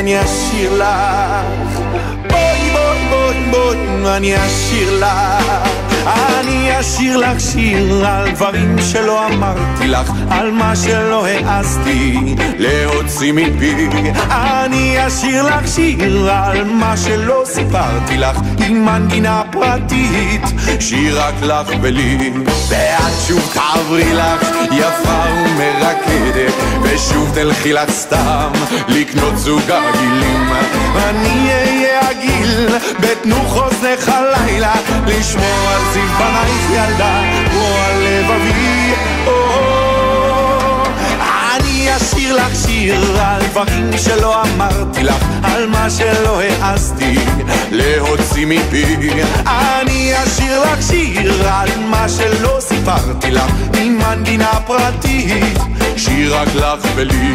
אני אשיר לך, בואי בואי בואי בואי אני אשיר לך, אני אשיר לך שיר על דברים שלא אמרתי לך, על מה שלא העזתי להוציא מפי. אני אשיר לך שיר על מה שלא סיפרתי לך, עם מנגינה פרטית, שיר רק לך ולי. ואת שוב תעברי לך יפה ומרקדת, ושוב תלכי לך סתם לקנות זוג הגילים. ואני אהיה הגיל בתנוך אוזנך הלילה, לשמור על צבענייך ילדה כמו על לבבי. אני אשיר לך שיר על דברים שלא אמרתי לך, על מה שלא העזתי להוציא מפי. אני אשיר לך שיר על מה שלא סיפרתי לך, עם מנגינה פרטית, שיר רק לך ולי.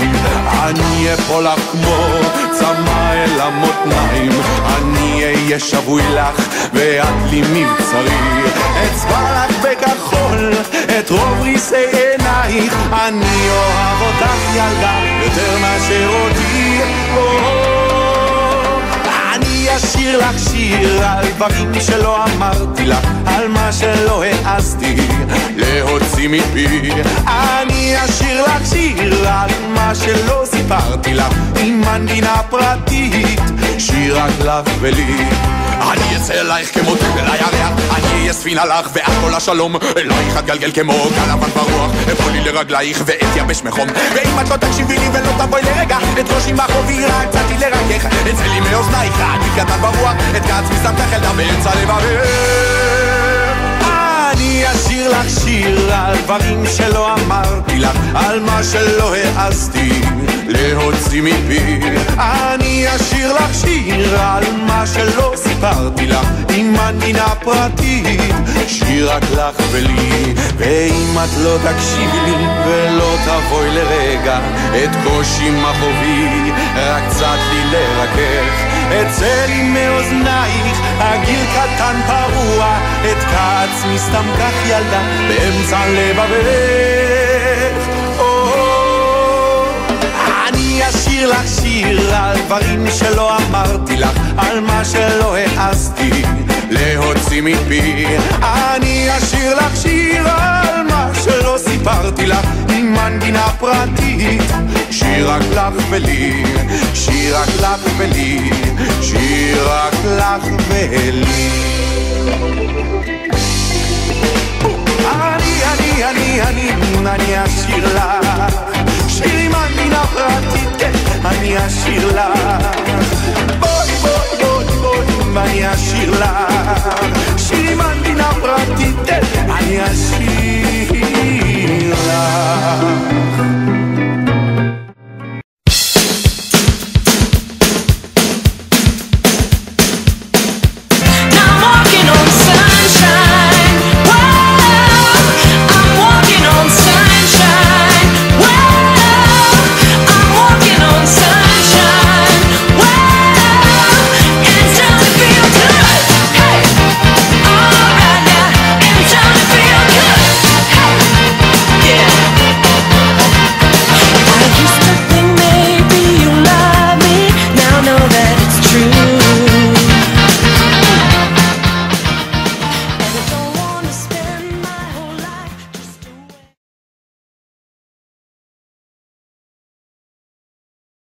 אני אפול לך כמו צמא אל המותניים, אני אהיה שבוי לך ואת לי מבצרי, אצבע לך בכחול את רוב ריסי עינייך, אני אוהב אותך ילדה יותר מאשר אותי. אני אשיר לך שיר על דברים שלא אמרתי לך, על מה שלא העזתי להוציא מפי. אני אשיר לך שיר על מה שלא סיפרתי לך, עם מנגינה פרטית, שיר רק לך ולי. אני אצא אלייך כמו טיל אל הירח, אני אהיה ספינה לך ואת כל השלום, אלייך אתגלגל כמו גל לבן ברוח, אפול לי לרגלייך ואתייבש מחום. ואם את לא תקשיבי לי ולא תבואי לרגע, את ראשי מחובי רק קצתי לרגך, אצא לי מאוזנייך אני קטן ברוח, את כעצמי שמתך ילדה באמצע לבבר. אני אשיר לך שיר על דברים שלא אמרתי לך, על מה שלא העזתי להוציא מפי. אני אשיר לך שיר על מה שלא סיפרתי לך, עם מנגינה פרטית, שיר רק לך ולי. ואם את לא תקשיבי לי ולא תבואי לרגע, את קושי מחובי רק קצת לי לרכך, אצא לי מאוזנייך הגיל קטן פרוע, את כעצמי סתם כך ילדה באמצע לבבך. אני אשיר לך שיר על דברים שלא אמרתי לך, על מה שלא העזתי להוציא מפי. אני אשיר לך שיר על מה שלא סיפרתי לך, עם מנגינה פרטית, שיר רק לך ולי, שיר רק לך ולי, שיר רק לך ולי. אני אשיר לך שיר עם מנגינה פרטית, אני אשיר לך